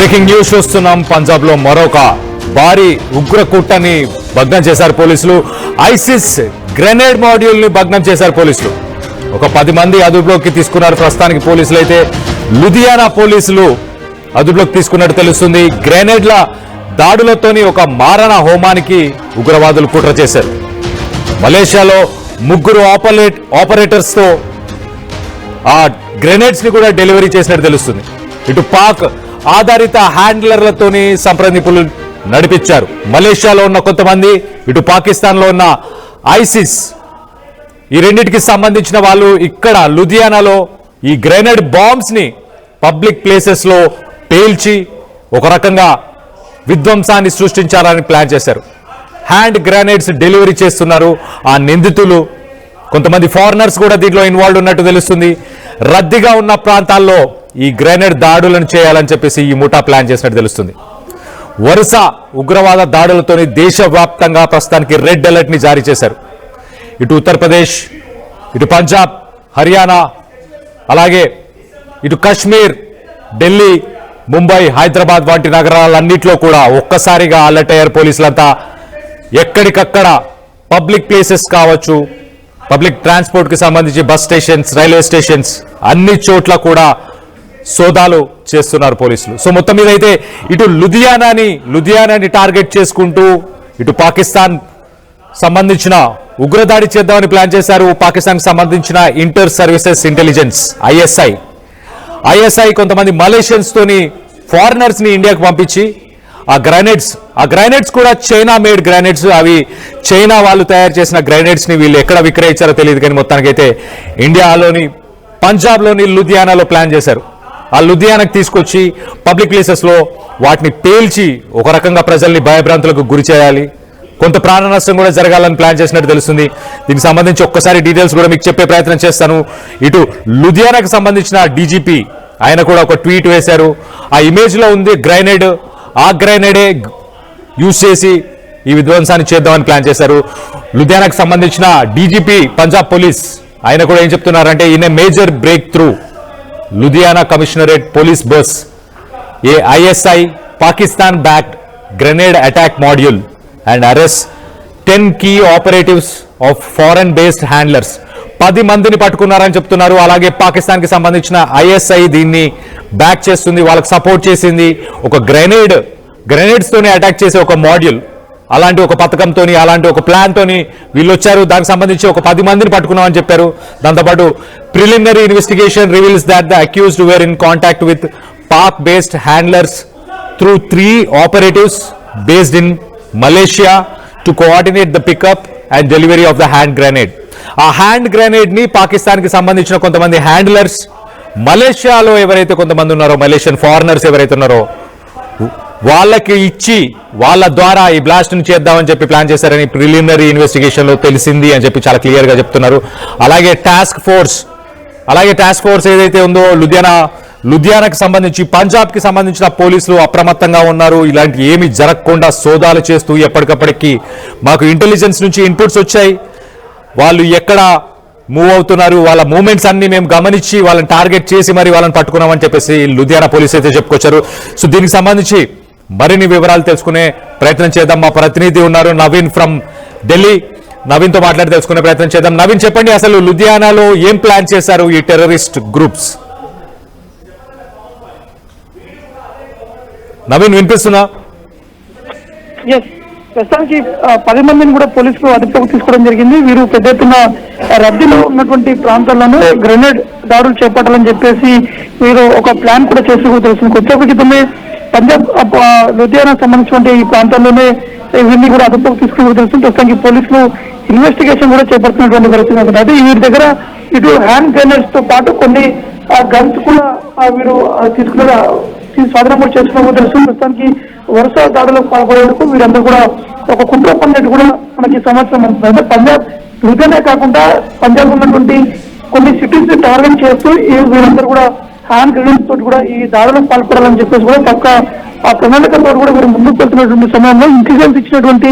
Breaking news చూస్తున్నాం. పంజాబ్ లో మరొక భారీ ఉగ్ర కుట్రని భగ్నం చేశారు పోలీసులు. ఐసిస్ గ్రెనేడ్ మాడ్యూల్ ని భగ్నం చేశారు పోలీసులు. ఒక 10 మంది అదుపులోకి తీసుకున్నారు. ప్రస్తుతానికి పోలీసులు అయితే లుధియానా పోలీసులు అదుపులోకి తీసుకున్నట్టు తెలుస్తుంది. గ్రెనేడ్ల దాడులతోని ఒక మారణ హోమానికి ఉగ్రవాదులు కుట్ర చేశారు. మలేషియాలో 3 ఆపరేటర్స్ తో ఆ గ్రెనేడ్స్ ని కూడా డెలివరీ చేసినట్టు తెలుస్తుంది. ఇటు పాక్ ఆధారిత హ్యాండ్లర్లతోని సంప్రదింపులు నడిపించారు. మలేషియాలో ఉన్న కొంతమంది, ఇటు పాకిస్తాన్ లో ఉన్న ఐసిస్, ఈ రెండింటికి సంబంధించిన వాళ్ళు ఇక్కడ లుధియానాలో ఈ గ్రెనేడ్ బాంబ్స్ ని పబ్లిక్ ప్లేసెస్ లో పేల్చి ఒక రకంగా విధ్వంసాన్ని సృష్టించాలని ప్లాన్ చేశారు. హ్యాండ్ గ్రెనేడ్స్ డెలివరీ చేస్తున్నారు. ఆ నిందితులు కొంతమంది ఫారినర్స్ కూడా దీంట్లో ఇన్వాల్వ్ ఉన్నట్టు తెలుస్తుంది. రద్దీగా ఉన్న ప్రాంతాల్లో ఈ గ్రెనేడ్ దాడులను చేయాలని చెప్పేసి ఈ ముఠా ప్లాన్ చేసినట్టు తెలుస్తుంది. వరుస ఉగ్రవాద దాడులతోని దేశవ్యాప్తంగా ప్రస్తుతానికి రెడ్ అలర్ట్ ని జారీ చేశారు. ఇటు ఉత్తరప్రదేశ్, ఇటు పంజాబ్, హర్యానా, అలాగే ఇటు కశ్మీర్, ఢిల్లీ, ముంబై, హైదరాబాద్ వంటి నగరాలన్నింటిలో కూడా ఒక్కసారిగా అలర్ట్ అయ్యారు పోలీసులంతా. ఎక్కడికక్కడ పబ్లిక్ ప్లేసెస్ కావచ్చు, పబ్లిక్ ట్రాన్స్పోర్ట్ కి సంబంధించి బస్ స్టేషన్స్, రైల్వే స్టేషన్స్, అన్ని చోట్ల కూడా సోదాలు చేస్తున్నారు పోలీసులు. సో మొత్తం మీద అయితే ఇటు లుధియానాని టార్గెట్ చేసుకుంటూ ఇటు పాకిస్తాన్ సంబంధించిన ఉగ్రదాడి చేద్దామని ప్లాన్ చేశారు. పాకిస్తాన్ సంబంధించిన ఇంటర్ సర్వీసెస్ ఇంటెలిజెన్స్ ఐఎస్ఐ కొంతమంది మలేషియన్స్ తోని ఫారినర్స్ ని ఇండియాకు పంపించి ఆ గ్రైనేడ్స్ కూడా చైనా మేడ్ గ్రైనేడ్స్, అవి చైనా వాళ్ళు తయారు చేసిన గ్రైనేడ్స్ ని వీళ్ళు ఎక్కడ విక్రయించారో తెలియదు. కానీ మొత్తానికైతే ఇండియాలోని పంజాబ్ లోని లుధియానాలో ప్లాన్ చేశారు. ఆ లుధియానాకు తీసుకొచ్చి పబ్లిక్ ప్లేసెస్ లో వాటిని పేల్చి ఒక రకంగా ప్రజల్ని భయభ్రాంతులకు గురి చేయాలి. కొంత ప్రాణ నష్టం కూడా జరగాలని ప్లాన్ చేసినట్టు తెలుస్తుంది. దీనికి సంబంధించి ఒక్కసారి డీటెయిల్స్ కూడా మీకు చెప్పే ప్రయత్నం చేస్తాను. ఇటు లుధియానాకు సంబంధించిన డీజీపీ ఆయన కూడా ఒక ట్వీట్ వేశారు. ఆ ఇమేజ్ లో ఉంది గ్రైనేడ్, ఆ గ్రైనేడే యూజ్ చేసి ఈ విధ్వంసాన్ని చేద్దామని ప్లాన్ చేశారు. లుధియానాకు సంబంధించిన డీజీపీ పంజాబ్ పోలీస్ ఆయన కూడా ఏం చెప్తున్నారంటే, in a major break through Ludhiana Commissionerate Police Bus, a ISI Pakistan-backed grenade attack module and arrest 10 key operatives of foreign-based handlers. 10 మందిని పట్టుకున్నారని చెప్తున్నారు. అలాగే పాకిస్తాన్ కి సంబంధించిన ఐఎస్ఐ దీన్ని బ్యాక్ చేస్తుంది, వాళ్ళకి సపోర్ట్ చేసింది. ఒక గ్రెనేడ్స్ తోని అటాక్ చేసే ఒక మాడ్యూల్, అలాంటి ఒక పథకంతో, అలాంటి ఒక ప్లాన్ తోని వీళ్ళు వచ్చారు. దానికి సంబంధించి ఒక 10 మందిని పట్టుకున్నామని చెప్పారు. దాంతోపాటు preliminary investigation reveals that the accused were in contact with Pak based handlers through 3 operatives based in Malaysia to coordinate the pickup and delivery of the hand grenade. ఆ హ్యాండ్ గ్రెనేడ్ ని పాకిస్తాన్ కి సంబంధించిన కొంతమంది హ్యాండ్లర్స్ మలేషియాలో ఎవరైతే కొంతమంది ఉన్నారో, మలేషియన్ ఫారినర్స్ ఎవరైతే ఉన్నారో వాళ్ళకి ఇచ్చి వాళ్ళ ద్వారా ఈ బ్లాస్ట్ ని చేద్దామని చెప్పి ప్లాన్ చేశారని ప్రిలిమినరీ ఇన్వెస్టిగేషన్ లో తెలిసింది అని చెప్పి చాలా క్లియర్ గా చెప్తున్నారు. అలాగే టాస్క్ ఫోర్స్ ఏదైతే ఉందో లుధియానాకి సంబంధించి, పంజాబ్ కి సంబంధించిన పోలీసులు అప్రమత్తంగా ఉన్నారు. ఇలాంటి ఏమి జరగకుండా సోదాలు చేస్తూ ఎప్పటికప్పటికి మాకు ఇంటెలిజెన్స్ నుంచి ఇన్పుట్స్ వచ్చాయి, వాళ్ళు ఎక్కడ మూవ్ అవుతున్నారు, వాళ్ళ మూవ్మెంట్స్ అన్ని మేము గమనించి వాళ్ళని టార్గెట్ చేసి మరి వాళ్ళని పట్టుకున్నామని చెప్పేసి లుధియానా పోలీసు అయితే చెప్పుకొచ్చారు. సో దీనికి సంబంధించి మరిన్ని వివరాలు తెలుసుకునే ప్రయత్నం చేద్దాం. మా ప్రతినిధి ఉన్నారు నవీన్ ఫ్రమ్ ఢిల్లీ. నవీన్ తో మాట్లాడి తెలుసుకునే ప్రయత్నం చేద్దాం. నవీన్, చెప్పండి, అసలు లుధియానాలో ఏం ప్లాన్ చేశారు ఈ టెర్రరిస్ట్ గ్రూప్స్? నవీన్, వినిపిస్తున్నా? ప్రస్తుతానికి 10 మందిని కూడా పోలీసులు అదుపులోకి తీసుకోవడం జరిగింది. వీరు పెద్ద ఎత్తున రద్దీలో ఉన్నటువంటి ప్రాంతాల్లోనూ గ్రెనేడ్ దాడులు చేపట్టాలని చెప్పేసి వీరు ఒక ప్లాన్ కూడా చేస్తూ తెలుస్తుంది. కొద్దిసేపు క్రితమే పంజాబ్ లుధియానాకు సంబంధించినటువంటి ఈ ప్రాంతాల్లోనే వీరిని కూడా అదుపులోకి తీసుకుని తెలుస్తుంది. ప్రస్తుతానికి పోలీసులు ఇన్వెస్టిగేషన్ కూడా చేపడుతున్నటువంటి పరిస్థితి ఉంటుంది. అయితే వీరి దగ్గర ఇటు హ్యాండ్ గ్రెనేడ్స్ తో పాటు కొన్ని గన్స్ కూడా వీరు స్వాధీనం కూడా చేసుకున్న తెలుస్తుంది. ప్రస్తుతానికి వరుస దాడులకు పాల్పడేందుకు వీరందరూ కూడా ఒక కుట్ర పన్నట్టు కూడా మనకి సమాచారం ఉంటుంది. అంటే పంజాబ్ లుధియానా కాకుండా పంజాబ్ ఉన్నటువంటి కొన్ని సిటీస్ టార్గెట్ చేస్తూ వీరందరూ కూడా హ్యాండ్ గ్రెనేడ్స్ తోటి కూడా ఈ దాడులకు పాల్పడాలని చెప్పేసి కూడా పక్క ఆ ప్రణాళికతో కూడా వీరు ముందుకు వెళ్తున్నటువంటి సమయంలో ఇంటెలిజెన్స్ ఇచ్చినటువంటి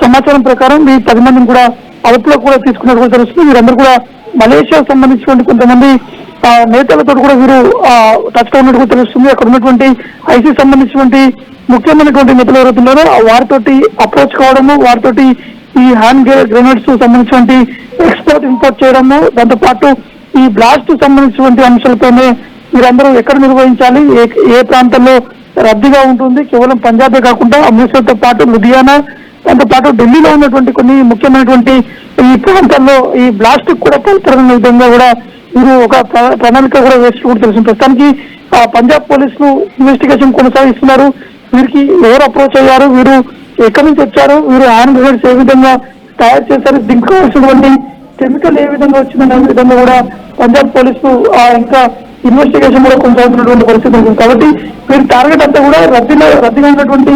సమాచారం ప్రకారం ఈ 10 మందిని కూడా అదుపులో కూడా తీసుకున్నట్టు కూడా తెలుస్తుంది. వీరందరూ కూడా మలేషియాకు సంబంధించినటువంటి కొంతమంది నేతలతో కూడా వీరు టచ్ లో ఉన్నట్టు కూడా తెలుస్తుంది. అక్కడ ఉన్నటువంటి ఐసీ సంబంధించినటువంటి ముఖ్యమైనటువంటి నేతలు ఎవరుతున్నారో వారితోటి అప్రోచ్ కావడము, వారితోటి ఈ హ్యాండ్ గ్రెనేడ్స్ సంబంధించినటువంటి ఎక్స్పోర్ట్ ఇంపోర్ట్ చేయడము, దాంతో పాటు ఈ బ్లాస్ట్ సంబంధించినటువంటి అంశాలపైనే మీరందరూ ఎక్కడ నిర్వహించాలి, ఏ ప్రాంతాల్లో రద్దీగా ఉంటుంది, కేవలం పంజాబే కాకుండా అమృత్సర్తో పాటు లుధియానా, దాంతో పాటు ఢిల్లీలో ఉన్నటువంటి కొన్ని ముఖ్యమైనటువంటి ఈ ప్రాంతాల్లో ఈ బ్లాస్ట్ కూడా పాల్పడిన విధంగా కూడా వీరు ఒక ప్రణాళిక కూడా వేస్తూ కూడా తెలుసు. ప్రస్తుతానికి పంజాబ్ పోలీసులు ఇన్వెస్టిగేషన్ కొనసాగిస్తున్నారు. వీరికి ఎవరు అప్రోచ్ అయ్యారు, వీరు ఎక్కడి నుంచి వచ్చారు, వీరు హ్యాండ్ గ్రెనేడ్స్ ఏ విధంగా తయారు చేశారు, దీనికి కావాల్సినటువంటి కెమికల్ ఏ విధంగా వచ్చిందనే విధంగా కూడా పంజాబ్ పోలీసులు ఇంకా ఇన్వెస్టిగేషన్ కూడా కొనసాగుతున్నటువంటి పరిస్థితి ఉంటుంది. కాబట్టి వీరి టార్గెట్ అంతా కూడా రద్దీగా ఉన్నటువంటి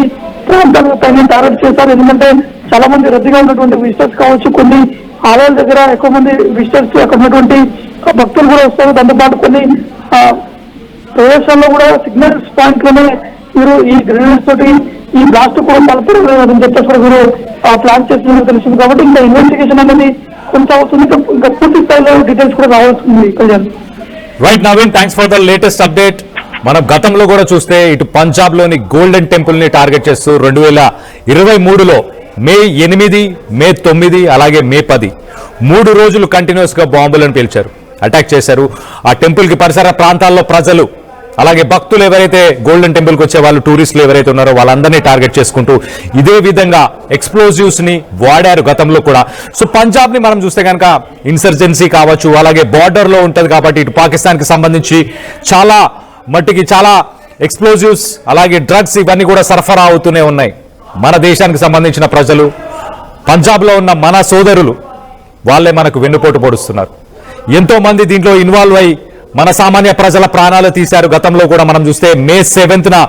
ప్రాంతాల పైన టార్గెట్ చేశారు. ఎందుకంటే చాలా మంది రద్దీగా ఉన్నటువంటి విజిటర్స్ కావచ్చు, కొన్ని ఆలయాల దగ్గర ఎక్కువ మంది విజిటర్స్, అక్కడ ఉన్నటువంటి భక్తులు కూడా వస్తారు. దాంతోపాటు కొన్ని ప్రదేశాల్లో కూడా సిగ్నల్స్ పాయింట్ లోనే వీరు ఈ గ్రెనేడ్స్ తోటి ఈ బ్లాస్ట్ కూడా పాల్పడలేదని చెప్పేసి కూడా వీరు ప్లాన్ చేస్తున్నట్టు తెలిసింది. కాబట్టి ఇంకా ఇన్వెస్టిగేషన్ అనేది కొనసాగుతుంది. ఇంకా పూర్తి స్థాయిలో డీటెయిల్స్ కూడా రావాల్సింది. Kalyan, right Naveen, thanks for the latest update. మనం గతంలో కూడా చూస్తే ఇటు పంజాబ్ లోని గోల్డెన్ టెంపుల్ ని టార్గెట్ చేస్తూ 2023లో మే 8, మే 9 అలాగే మే 10 3 రోజులు కంటిన్యూస్ గా బాంబులను పేల్చారు, అటాక్ చేశారు. ఆ టెంపుల్ కి పరిసర ప్రాంతాల్లో ప్రజలు అలాగే భక్తులు ఎవరైతే గోల్డెన్ టెంపుల్ కి వచ్చే వాళ్ళు, టూరిస్టులు ఎవరైతే ఉన్నారో వాళ్ళందరినీ టార్గెట్ చేసుకుంటూ ఇదే విధంగా ఎక్స్ప్లోజివ్స్ ని వాడారు గతంలో కూడా. సో పంజాబ్ ని మనం చూస్తే కనుక ఇన్సర్జెన్సీ కావచ్చు, అలాగే బార్డర్ లో ఉంటది కాబట్టి ఇటు పాకిస్తాన్ కి సంబంధించి చాలా మట్టికి చాలా ఎక్స్ప్లోజివ్స్ అలాగే డ్రగ్స్ ఇవన్నీ కూడా సరఫరా అవుతూనే ఉన్నాయి. మన దేశానికి సంబంధించిన ప్రజలు, పంజాబ్ లో ఉన్న మన సోదరులు వాళ్ళే మనకు వెన్నుపోటు పొడుస్తున్నారు. ఎంతో మంది దీంట్లో ఇన్వాల్వ్ అయి మన సామాన్య ప్రజల ప్రాణాలు తీశారు. గతంలో కూడా మనం చూస్తే మే 7న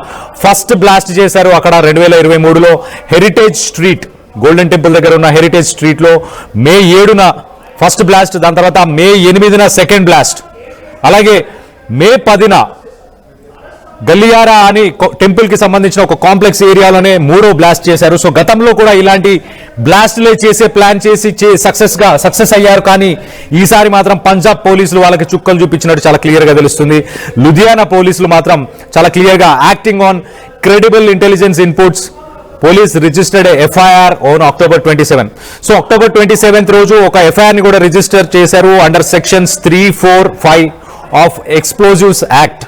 ఫస్ట్ బ్లాస్ట్ చేశారు అక్కడ 2023లో హెరిటేజ్ స్ట్రీట్, గోల్డెన్ టెంపుల్ దగ్గర ఉన్న హెరిటేజ్ స్ట్రీట్ లో మే 7న ఫస్ట్ బ్లాస్ట్, దాని తర్వాత మే 8న సెకండ్ బ్లాస్ట్, అలాగే మే 10న గల్లియారా అని టెంపుల్ కి సంబంధించిన ఒక కాంప్లెక్స్ ఏరియాలోనే 3వ బ్లాస్ట్ చేశారు. సో గతంలో కూడా ఇలాంటి బ్లాస్ట్లే చేసే ప్లాన్ చేసి సక్సెస్ అయ్యారు. కానీ ఈసారి మాత్రం పంజాబ్ పోలీసులు వాళ్ళకి చుక్కలు చూపించినట్టు చాలా క్లియర్ గా తెలుస్తుంది. లుధియానా పోలీసులు మాత్రం చాలా క్లియర్ గా acting on credible intelligence inputs, police registered FIR on October 27. So October 27 రోజు ఒక ఎఫ్ఐఆర్ ని కూడా రిజిస్టర్ చేశారు under sections 3, 4, 5 of explosives act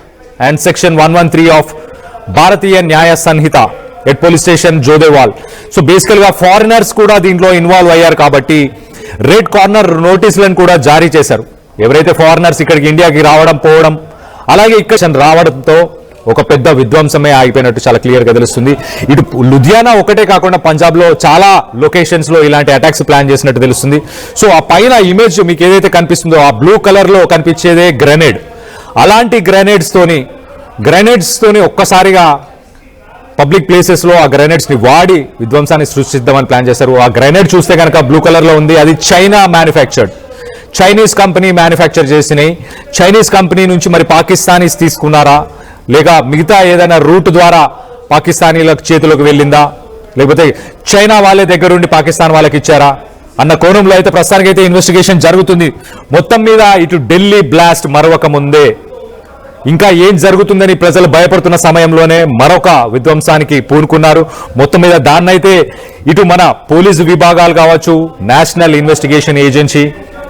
and section 113 of భారతీయ న్యాయ సంహిత ఎట్ పోలీస్ స్టేషన్ జోదేవాల్. సో బేసికల్ గా ఫారినర్స్ కూడా దీంట్లో ఇన్వాల్వ్ అయ్యారు కాబట్టి రెడ్ కార్నర్ నోటీసులను కూడా జారీ చేశారు. ఎవరైతే ఫారినర్స్ ఇక్కడికి ఇండియాకి రావడం పోవడం అలాగే ఇక్కడ రావడంతో ఒక పెద్ద విధ్వంసమే ఆగిపోయినట్టు చాలా క్లియర్ గా తెలుస్తుంది. ఇటు లుధియానా ఒకటే కాకుండా పంజాబ్ లో చాలా లొకేషన్స్ లో ఇలాంటి అటాక్స్ ప్లాన్ చేసినట్టు తెలుస్తుంది. సో ఆ పైన ఇమేజ్ మీకు ఏదైతే కనిపిస్తుందో ఆ బ్లూ కలర్ లో కనిపించేదే గ్రెనేడ్. అలాంటి గ్రెనేడ్స్ తోని ఒక్కసారిగా పబ్లిక్ ప్లేసెస్ లో ఆ గ్రెనేడ్స్ ని వాడి విధ్వంసాన్ని సృష్టిద్దామని ప్లాన్ చేశారు. ఆ గ్రెనేడ్ చూస్తే కనుక బ్లూ కలర్ లో ఉంది, అది China manufactured, Chinese company manufacture చేసినాయి. చైనీస్ కంపెనీ నుంచి మరి పాకిస్తానీస్ తీసుకున్నారా, లేక మిగతా ఏదైనా రూట్ ద్వారా పాకిస్తానీల చేతులకు వెళ్ళిందా, లేకపోతే చైనా వాళ్ళ దగ్గరుండి పాకిస్తాన్ వాళ్ళకి ఇచ్చారా అన్న కోణంలో అయితే ప్రస్తుతానికి అయితే ఇన్వెస్టిగేషన్ జరుగుతుంది. మొత్తం మీద ఇటు ఢిల్లీ బ్లాస్ట్ మరొక ముందే ఇంకా ఏం జరుగుతుందని ప్రజలు భయపడుతున్న సమయంలోనే మరొక విధ్వంసానికి పూనుకున్నారు. మొత్తం మీద దాన్నైతే ఇటు మన పోలీసు విభాగాలు కావచ్చు, నేషనల్ ఇన్వెస్టిగేషన్ ఏజెన్సీ,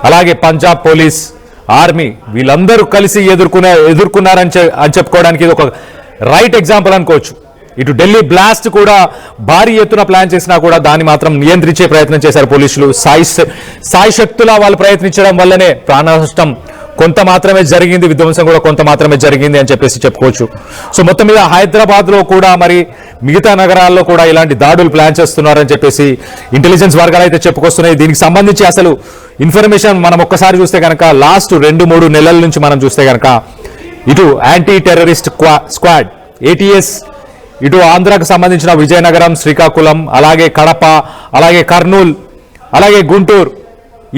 అలాగే పంజాబ్ పోలీస్, ఆర్మీ వీళ్ళందరూ కలిసి ఎదుర్కొన్నారని చెప్పుకోవడానికి ఇది ఒక రైట్ ఎగ్జాంపుల్ అనుకోవచ్చు. ఇటు ఢిల్లీ బ్లాస్ట్ కూడా భారీ ఎత్తున ప్లాన్ చేసినా కూడా దాన్ని మాత్రం నియంత్రించే ప్రయత్నం చేశారు పోలీసులు. సాయి శక్తులా వాళ్ళు ప్రయత్నించడం వల్లనే ప్రాణ నష్టం కొంత మాత్రమే జరిగింది, విధ్వంసం కూడా కొంత మాత్రమే జరిగింది అని చెప్పేసి చెప్పుకోవచ్చు. సో మొత్తం మీద హైదరాబాద్ లో కూడా మరి మిగతా నగరాల్లో కూడా ఇలాంటి దాడులు ప్లాన్ చేస్తున్నారని చెప్పేసి ఇంటెలిజెన్స్ వర్గాలు అయితే చెప్పుకొస్తున్నాయి. దీనికి సంబంధించి అసలు ఇన్ఫర్మేషన్ మనం ఒక్కసారి చూస్తే కనుక లాస్ట్ 2-3 నెలల నుంచి మనం చూస్తే కనుక ఇటు యాంటీ టెర్రరిస్ట్ స్క్వాడ్ ATS, ఇటు ఆంధ్రాకు సంబంధించిన విజయనగరం, శ్రీకాకుళం, అలాగే కడప, అలాగే కర్నూలు, అలాగే గుంటూరు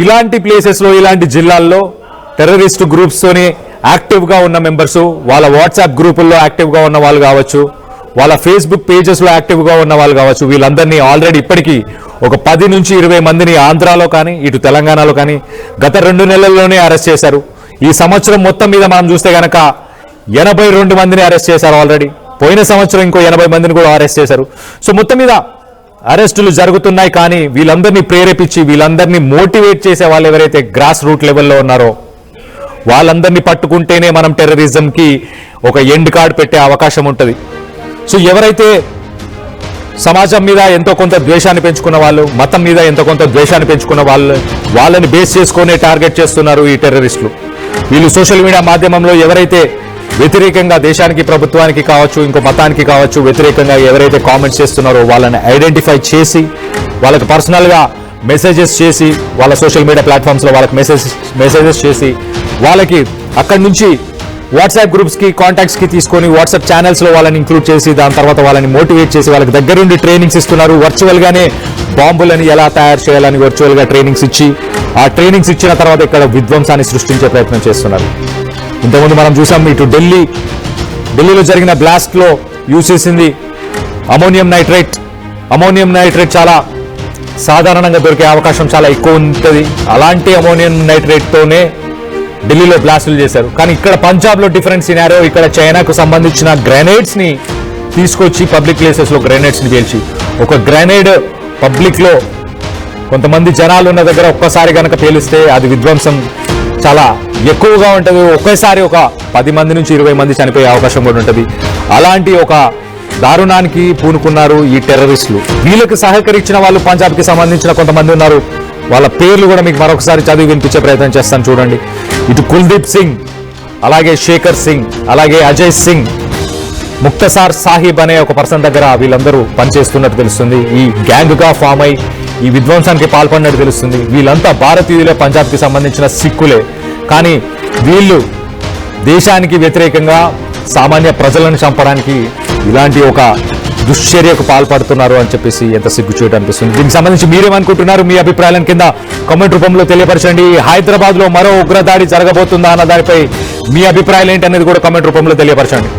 ఇలాంటి ప్లేసెస్ లో ఇలాంటి జిల్లాల్లో టెర్రరిస్ట్ గ్రూప్స్ తోని యాక్టివ్ గా ఉన్న మెంబర్స్, వాళ్ళ వాట్సాప్ గ్రూపుల్లో యాక్టివ్ గా ఉన్న వాళ్ళు కావచ్చు, వాళ్ళ ఫేస్బుక్ పేజెస్లో యాక్టివ్గా ఉన్న వాళ్ళు కావచ్చు, వీళ్ళందరినీ ఆల్రెడీ ఇప్పటికీ ఒక 10 నుంచి 20 మందిని ఆంధ్రాలో కానీ ఇటు తెలంగాణలో కానీ గత 2 నెలల్లోనే అరెస్ట్ చేశారు. ఈ సంవత్సరం మొత్తం మీద మనం చూస్తే గనక 82 మందిని అరెస్ట్ చేశారు ఆల్రెడీ. పోయిన సంవత్సరం ఇంకో 80 మందిని కూడా అరెస్ట్ చేశారు. సో మొత్తం మీద అరెస్టులు జరుగుతున్నాయి. కానీ వీళ్ళందరినీ ప్రేరేపించి వీళ్ళందరినీ మోటివేట్ చేసే వాళ్ళు ఎవరైతే గ్రాస్ రూట్ లెవెల్లో ఉన్నారో వాళ్ళందరినీ పట్టుకుంటేనే మనం టెర్రరిజంకి ఒక ఎండ్ కార్డ్ పెట్టే అవకాశం ఉంటుంది. సో ఎవరైతే సమాజం మీద ఎంతో కొంత ద్వేషాన్ని పెంచుకున్న వాళ్ళు, మతం మీద ఎంతో కొంత ద్వేషాన్ని పెంచుకున్న వాళ్ళని బేస్ చేసుకునే టార్గెట్ చేస్తున్నారు ఈ టెర్రరిస్టులు. వీళ్ళు సోషల్ మీడియా మాధ్యమంలో ఎవరైతే వ్యతిరేకంగా దేశానికి, ప్రభుత్వానికి కావచ్చు, ఇంకో మతానికి కావచ్చు వ్యతిరేకంగా ఎవరైతే కామెంట్స్ చేస్తున్నారో వాళ్ళని ఐడెంటిఫై చేసి వాళ్ళకి పర్సనల్గా మెసేజెస్ చేసి వాళ్ళ సోషల్ మీడియా ప్లాట్ఫామ్స్లో వాళ్ళకి మెసేజెస్ చేసి వాళ్ళకి అక్కడి నుంచి వాట్సాప్ గ్రూప్స్కి, కాంటాక్ట్స్కి తీసుకొని వాట్సాప్ ఛానల్స్లో వాళ్ళని ఇంక్లూడ్ చేసి దాని తర్వాత వాళ్ళని మోటివేట్ చేసి వాళ్ళకి దగ్గరుండి ట్రైనింగ్స్ ఇస్తున్నారు. వర్చువల్గానే బాంబులని ఎలా తయారు చేయాలని వర్చువల్గా ట్రైనింగ్స్ ఇచ్చి ఆ ట్రైనింగ్స్ ఇచ్చిన తర్వాత ఇక్కడ విధ్వంసాన్ని సృష్టించే ప్రయత్నం చేస్తున్నారు. ఇంతకుముందు మనం చూసాం ఇటు ఢిల్లీలో జరిగిన బ్లాస్ట్లో యూజ్ చేసింది అమోనియం నైట్రేట్. అమోనియం నైట్రేట్ చాలా సాధారణంగా దొరికే అవకాశం చాలా ఎక్కువ ఉంటుంది. అలాంటి అమోనియం నైట్రేట్తోనే ఢిల్లీలో బ్లాస్టులు చేశారు. కానీ ఇక్కడ పంజాబ్లో డిఫరెంట్ సినారియో. ఇక్కడ చైనాకు సంబంధించిన గ్రెనేడ్స్ని తీసుకొచ్చి పబ్లిక్ ప్లేసెస్లో గ్రెనేడ్స్ని పేల్చి ఒక గ్రెనేడ్ పబ్లిక్లో కొంతమంది జనాలు ఉన్న దగ్గర ఒక్కసారి కనుక పేలిస్తే అది విధ్వంసం చాలా ఎక్కువగా ఉంటుంది. ఒకేసారి ఒక 10 మంది నుంచి 20 మంది చనిపోయే అవకాశం కూడా ఉంటుంది. అలాంటి ఒక దారుణానికి పూనుకున్నారు ఈ టెర్రరిస్టులు. వీళ్ళకి సహకరించిన వాళ్ళు పంజాబ్కి సంబంధించిన కొంతమంది ఉన్నారు. వాళ్ళ పేర్లు కూడా మీకు మరొకసారి చదివి వినిపించే ప్రయత్నం చేస్తాను చూడండి. ఇటు కుల్దీప్ సింగ్, అలాగే శేఖర్ సింగ్, అలాగే అజయ్ సింగ్, ముక్తసార్ సాహిబ్ అనే ఒక పర్సన్ దగ్గర వీళ్ళందరూ పనిచేస్తున్నట్టు తెలుస్తుంది. ఈ గ్యాంగ్గా ఫామ్ అయి ఈ విధ్వంసానికి పాల్పడినట్టు తెలుస్తుంది. వీళ్ళంతా భారతీయులే, పంజాబ్కి సంబంధించిన సిక్కులే. కానీ వీళ్ళు దేశానికి వ్యతిరేకంగా సామాన్య ప్రజలను చంపడానికి ఇలాంటి ఒక దుశ్చర్యకు పాల్పడుతున్నారు అని చెప్పేసి ఎంత సిగ్గుచేటు అనిపిస్తుంది. దీనికి సంబంధించి మీరేమనుకుంటున్నారు? మీ అభిప్రాయాలను కింద కామెంట్ రూపంలో తెలియపరచండి. హైదరాబాద్లో మరో ఉగ్రదాడి జరగబోతుందా అన్న దానిపై మీ అభిప్రాయాలు ఏంటి అనేది కూడా కామెంట్ రూపంలో తెలియపరచండి.